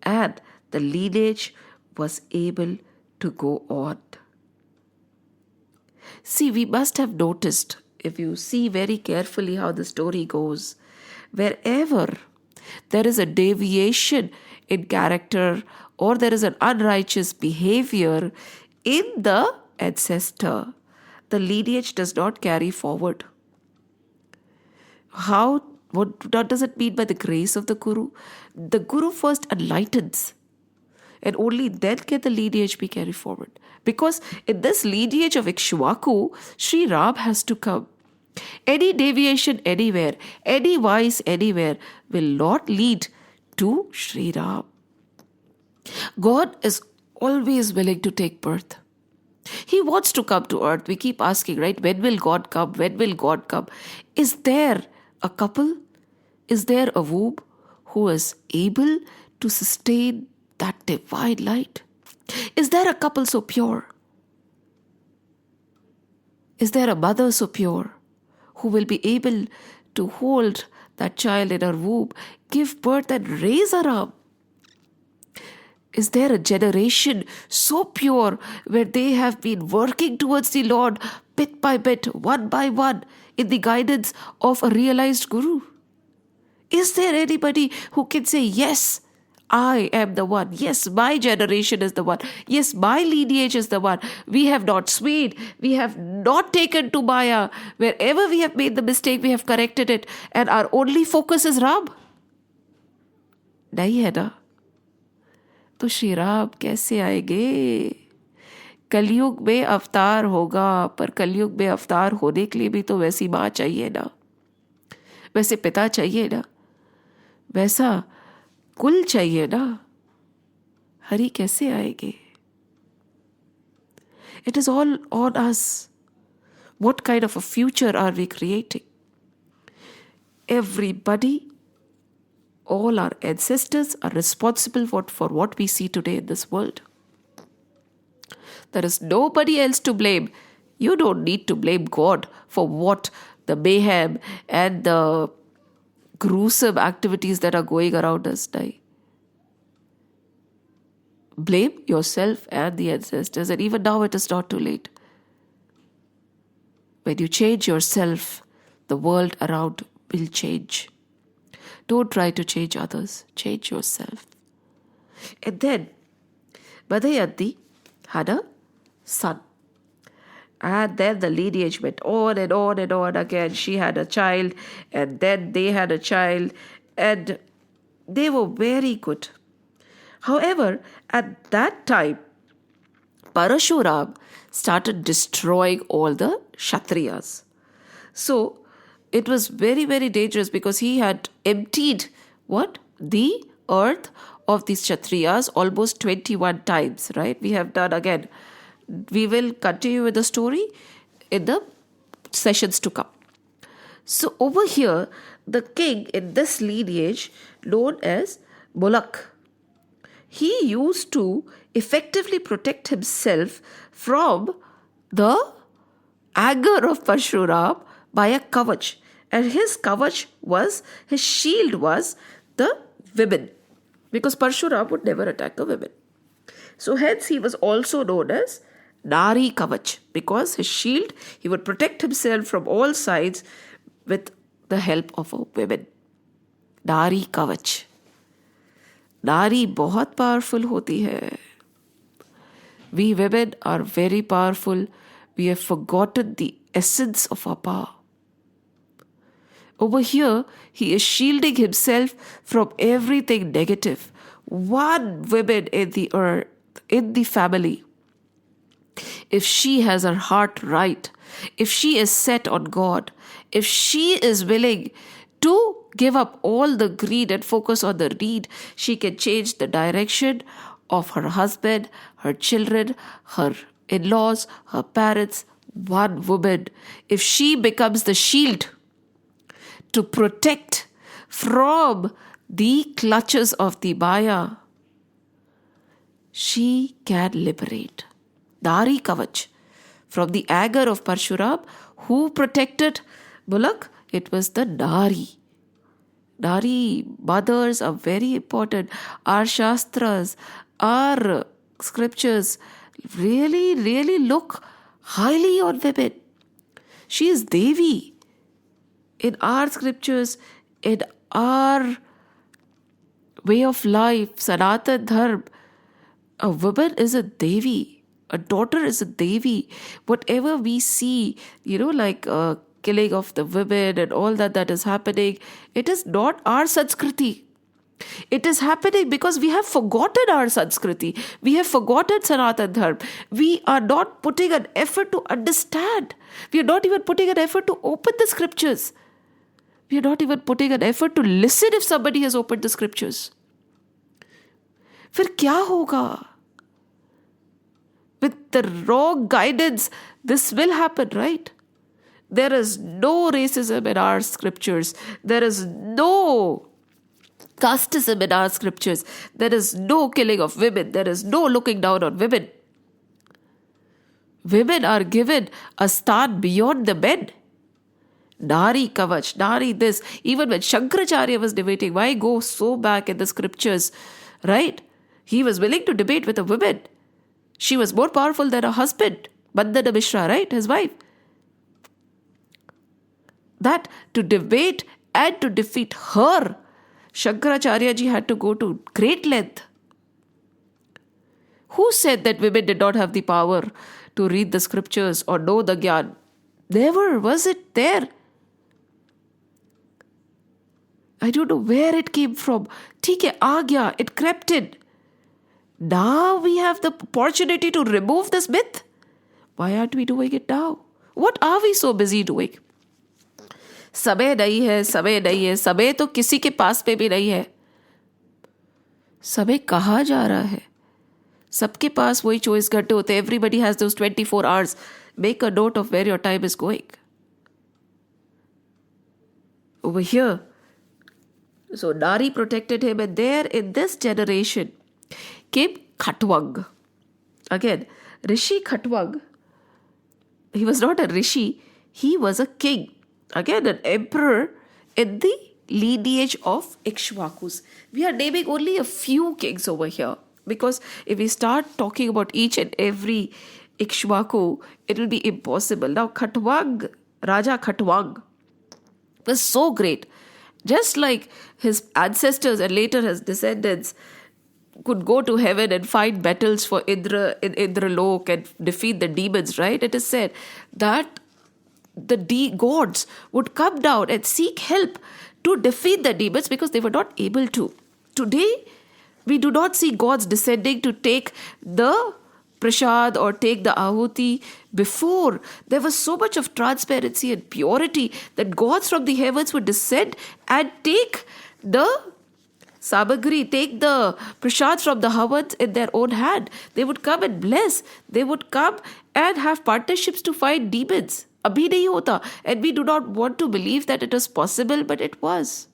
and the lineage was able to go on. See, we must have noticed, if you see very carefully how the story goes, wherever there is a deviation in character or there is an unrighteous behavior in the ancestor, the lineage does not carry forward. What does it mean by the grace of the Guru? The Guru first enlightens, and only then can the lineage be carried forward. Because in this lineage of Ikshwaku, Sri Ram has to come. Any deviation anywhere, any vice anywhere will not lead to Sri Ram. God is always willing to take birth. He wants to come to earth. We keep asking, right? When will God come? When will God come? Is there a couple? Is there a womb who is able to sustain that divine light? Is there a couple so pure? Is there a mother so pure who will be able to hold that child in her womb, give birth and raise her up? Is there a generation so pure where they have been working towards the Lord bit by bit, one by one, in the guidance of a realized Guru? Is there anybody who can say, yes, I am the one. Yes, my generation is the one. Yes, my lineage is the one. We have not swayed. We have not taken to Maya. Wherever we have made the mistake, we have corrected it. And our only focus is Ram. नहीं है ना? तो श्री राम कैसे आएंगे? कलयुग में अवतार होगा, पर कलयुग में अवतार होने के लिए भी तो वैसी माँ चाहिए ना, वैसे पिता चाहिए ना, वैसा कुल चाहिए ना. हरि कैसे आएंगे? It is all on us. What kind of a future are we creating? Everybody, all our ancestors are responsible for what we see today in this world. There is nobody else to blame. You don't need to blame God for what the mayhem and the gruesome activities that are going around us now. Blame yourself and the ancestors, and even now it is not too late. When you change yourself, the world around will change. Don't try to change others. Change yourself. And then, Badayanti had a son. And then the lineage went on and on and on again. She had a child, and then they had a child, and they were very good. However, at that time, Parashuram started destroying all the Kshatriyas. So, it was very, very dangerous because he had emptied what? The earth of these Kshatriyas almost 21 times, right? We have done again. We will continue with the story in the sessions to come. So over here, the king in this lineage, known as Bulak, he used to effectively protect himself from the anger of Parshuram by a kavach. And his kavach was, his shield was the women. Because Parshuram would never attack a woman. So hence he was also known as Nari Kavach, because his shield, he would protect himself from all sides with the help of a woman. Nari Kavach. Nari बहुत powerful होती है. We women are very powerful. We have forgotten the essence of our power. Over here, he is shielding himself from everything negative. One woman in the earth, in the family, if she has her heart right, if she is set on God, if she is willing to give up all the greed and focus on the need, she can change the direction of her husband, her children, her in-laws, her parents. One woman, if she becomes the shield to protect from the clutches of the Maya, she can liberate. Dari Kavach. From the anger of Parshuram, who protected Bulak? It was the Nari. Nari mothers are very important. Our Shastras, our scriptures really, really look highly on women. She is Devi. In our scriptures, in our way of life, Sanatana Dharma, a woman is a Devi. A daughter is a Devi. Whatever we see, like killing of the women and all that is happening, it is not our Sanskriti. It is happening because we have forgotten our Sanskriti. We have forgotten Sanatana Dharma. We are not putting an effort to understand. We are not even putting an effort to open the scriptures. We are not even putting an effort to listen if somebody has opened the scriptures. फिर क्या होगा? with the wrong guidance, this will happen, right? There is no racism in our scriptures. There is no casteism in our scriptures. There is no killing of women. There is no looking down on women. Women are given a stand beyond the men. Nari Kavach, Nari this. Even when Shankaracharya was debating, why go so back in the scriptures, right? He was willing to debate with a woman. She was more powerful than her husband, Bandana Mishra, right? His wife. That to debate and to defeat her, Shankaracharya ji had to go to great length. Who said that women did not have the power to read the scriptures or know the Gyan? Never was it there. I don't know where it came from. ठीक है, आ गया, it crept in. Now we have the opportunity to remove this myth. Why aren't we doing it now? What are we so busy doing? समय नहीं है, समय नहीं है, समय तो किसी के पास में भी नहीं है. समय कहाँ जा रहा है? सबके पास वही 24 घंटे होते हैं. Everybody has those 24 hours. Make a note of where your time is going. Over here. So Nari protected him, and there in this generation came Khatwag. Again, Rishi Khatwag. He was not a rishi, he was a king. Again, an emperor in the lineage of Ikshvakus. We are naming only a few kings over here, because if we start talking about each and every Ikshvaku, it will be impossible. Now, Khatwag, Raja Khatwag, was so great. Just like his ancestors and later his descendants could go to heaven and fight battles for Indra in Indralok and defeat the demons, right? It is said that the gods would come down and seek help to defeat the demons because they were not able to. Today, we do not see gods descending to take the prasad or take the ahuti. Before, there was so much of transparency and purity that gods from the heavens would descend and take the sabagri, take the prasad from the havans in their own hand. They would come and bless. They would come and have partnerships to fight demons. Abhi nahi hota. And we do not want to believe that it was possible, but it was.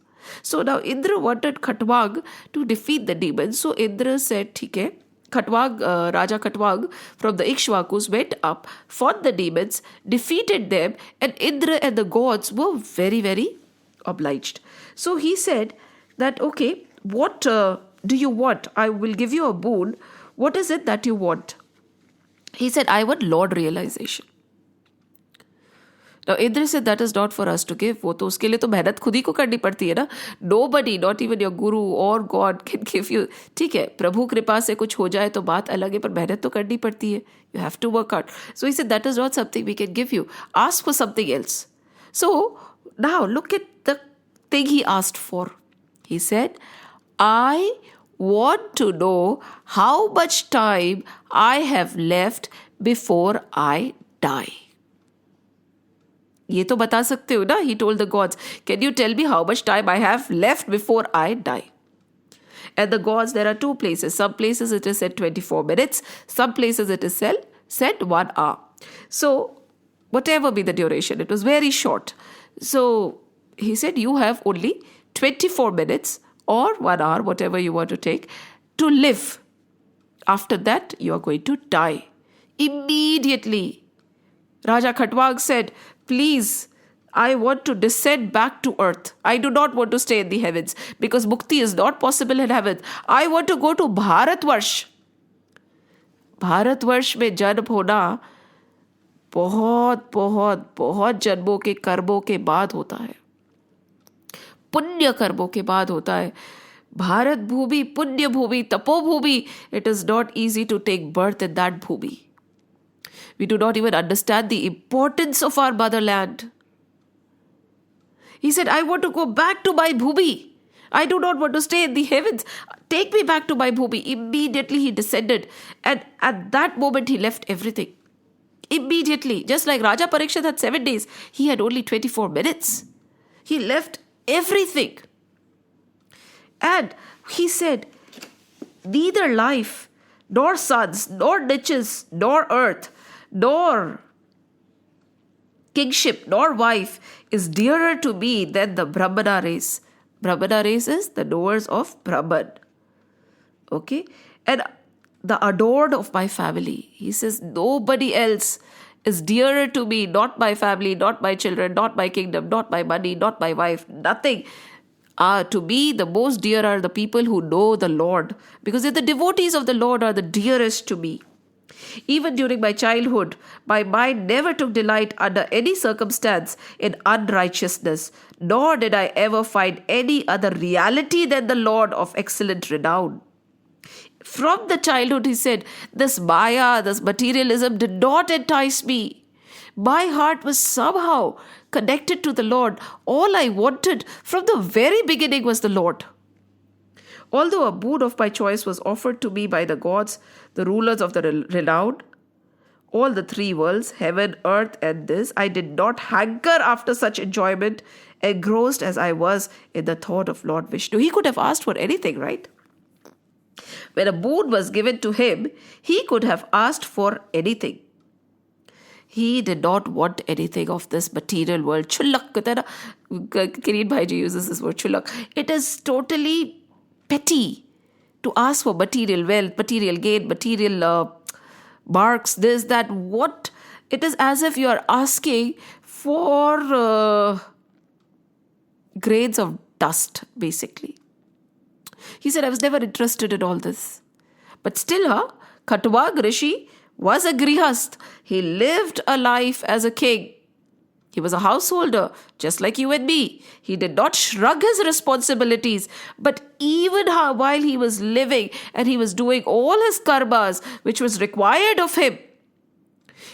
So now Indra wanted Khatwag to defeat the demons. So Indra said, "Theek hai." Khatwag, Raja Khatwag from the Ikshvakus went up, fought the demons, defeated them, and Indra and the gods were very, very obliged. So he said that, okay, what do you want? I will give you a boon. What is it that you want? He said, I want Lord realization. Now Indra said that is not for us to give. वो तो उसके लिए तो मेहनत खुद ही को करनी पड़ती है ना. Nobody, not even your guru or God can give you. ठीक है, प्रभु कृपा से कुछ हो जाए तो बात अलग है, पर मेहनत तो करनी पड़ती है. You have to work hard. So he said that is not something we can give you. Ask for something else. So now look at the thing he asked for. He said, I want to know how much time I have left before I die. ये तो बता सकते हो ना? He told the gods, can you tell me how much time I have left before I die? And the gods, there are two places. Some places it is said 24 minutes. Some places it is said 1 hour. So whatever be the duration, it was very short. So he said, you have only 24 minutes or 1 hour, whatever you want to take, to live. After that, you are going to die. Immediately, Raja Khatwag said, please, I want to descend back to earth. I do not want to stay in the heavens because mukti is not possible in heaven. I want to go to Bharatvarsh. Bharatvarsh में जन्म होना बहुत बहुत बहुत जन्मों के कर्मों के बाद होता है. पुण्य कर्मों के बाद होता है. भारत भूमि, पुण्य भूमि, तपो भूमि. It is not easy to take birth in that bhumi. We do not even understand the importance of our motherland. He said, I want to go back to my bhumi. I do not want to stay in the heavens. Take me back to my bhumi. Immediately he descended. And at that moment he left everything. Immediately. Just like Raja Parikshit had 7 days, he had only 24 minutes. He left everything. And he said, neither life nor sons, nor niches, nor earth, nor kingship, nor wife is dearer to me than the Brahmana race. Brahmana race is the knowers of Brahman. Okay? And the adored of my family. He says, nobody else is dearer to me, not my family, not my children, not my kingdom, not my money, not my wife, nothing. To me, the most dear are the people who know the Lord, because the devotees of the Lord are the dearest to me. Even during my childhood, my mind never took delight under any circumstance in unrighteousness, nor did I ever find any other reality than the Lord of excellent renown. From the childhood, he said, this Maya, this materialism did not entice me. My heart was somehow connected to the Lord. All I wanted from the very beginning was the Lord. Although a boon of my choice was offered to me by the gods, the rulers of the renown, all the three worlds, heaven, earth, and this, I did not hanker after such enjoyment, engrossed as I was in the thought of Lord Vishnu. He could have asked for anything, right? When a boon was given to him, he could have asked for anything. He did not want anything of this material world. Chulak, Kirin Bhaiji uses this word, chulak. It is totally petty to ask for material wealth, material gain, material marks, this, that. What? It is as if you are asking for grains of dust, basically. He said, I was never interested in all this. But still, Khatwag Rishi was a grihast. He lived a life as a king. He was a householder, just like you and me. He did not shrug his responsibilities. But even while he was living and he was doing all his karmas, which was required of him,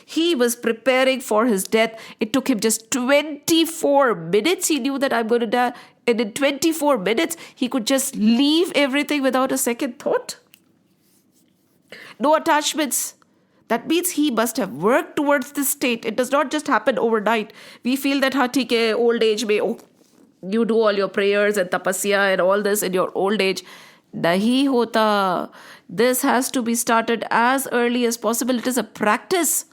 he was preparing for his death. It took him just 24 minutes. He knew that I'm going to die. And in 24 minutes, he could just leave everything without a second thought. No attachments. That means he must have worked towards this state. It does not just happen overnight. We feel that, old age mein, you do all your prayers and tapasya and all this in your old age. Nahi hota. This has to be started as early as possible. It is a practice.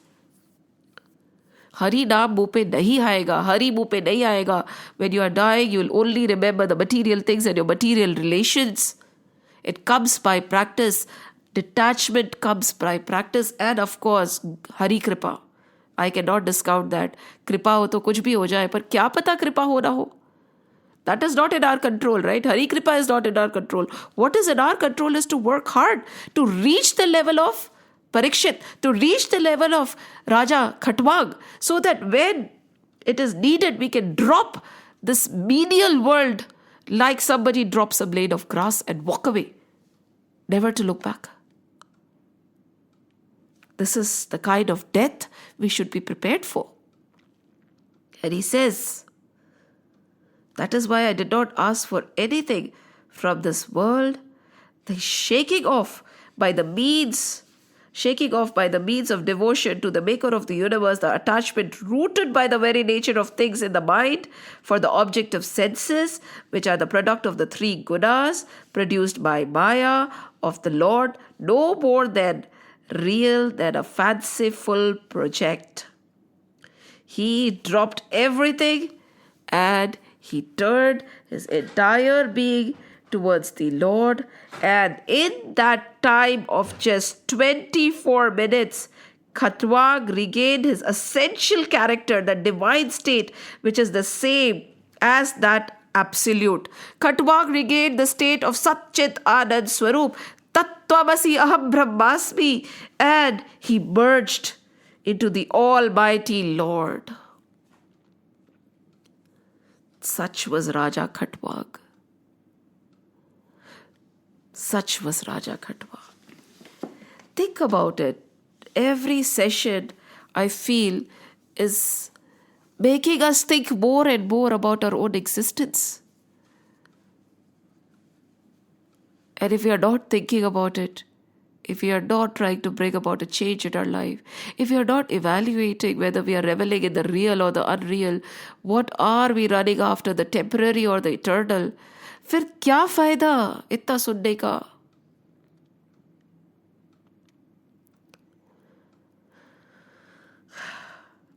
Hari naam muh pe nahi aayega. Hari muh pe nahi aayega. When you are dying, you will only remember the material things and your material relations. It comes by practice. Detachment comes by practice, and of course, Hari Kripa. I cannot discount that. Kripa ho to kuch bhi ho jaye, par kya pata kripa ho na ho? That is not in our control, right? Hari Kripa is not in our control. What is in our control is to work hard to reach the level of Parikshit, to reach the level of Raja Khatwag, so that when it is needed, we can drop this menial world like somebody drops a blade of grass and walk away, never to look back. This is the kind of death we should be prepared for. And he says, that is why I did not ask for anything from this world. The shaking off by the means of devotion to the maker of the universe, the attachment rooted by the very nature of things in the mind for the object of senses, which are the product of the three gunas produced by Maya of the Lord, no more than real than a fanciful project. He dropped everything and he turned his entire being towards the Lord, and in that time of just 24 minutes, Khatwag regained his essential character, the divine state, which is the same as that absolute. Khatwag regained the state of Satchit Anand Swarup, Tattvamasi Aham Brahmasmi, and he merged into the Almighty Lord. Such was Raja Khatwag. Such was Raja Khatwag. Think about it. Every session, I feel, is making us think more and more about our own existence. And if we are not thinking about it, if we are not trying to bring about a change in our life, if we are not evaluating whether we are reveling in the real or the unreal, what are we running after, the temporary or the eternal? फिर क्या फायदा इतना सुनने का?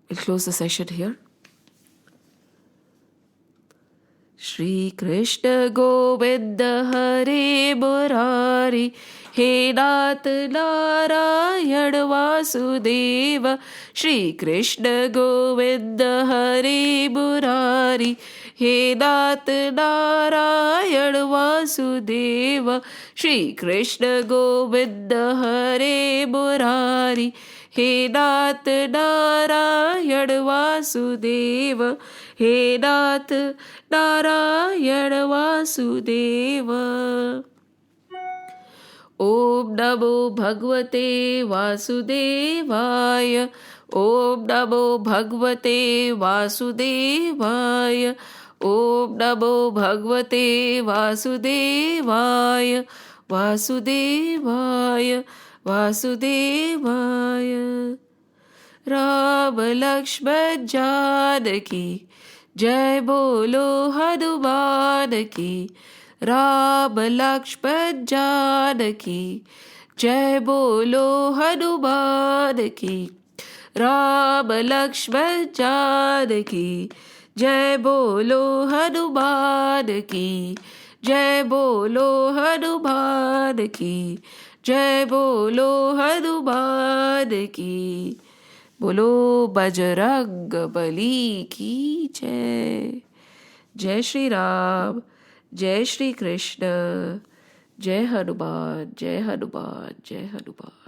We'll close the session here. Shri Krishna Govinda Hare Murari, He Nath Narayan Vasudeva. Shri Krishna Govinda Hare Murari, He Nath Narayan Vasudeva. Shri Krishna Govinda Hare Murari, He Nath Narayan Vasudeva. He Nath Narayan Vasudeva. Om Namo Bhagwate Vasudevaya. Om Namo Bhagwate Vasudevaya. Om Namo Bhagwate Vasudevaya. Vasudevaya. Vasudevaya. Ram Lakshman Janaki जय बोलो हनुमान की. राम लक्ष्मण जानकी जय बोलो हनुमान की. राम लक्ष्मण जानकी जय बोलो हनुमान की. जय बोलो हनुमान की. जय बोलो हनुमान की. बोलो बजरंग बली की जय. जय श्री राम, जय श्री कृष्ण, जय हनुमान, जय हनुमान, जय हनुमान.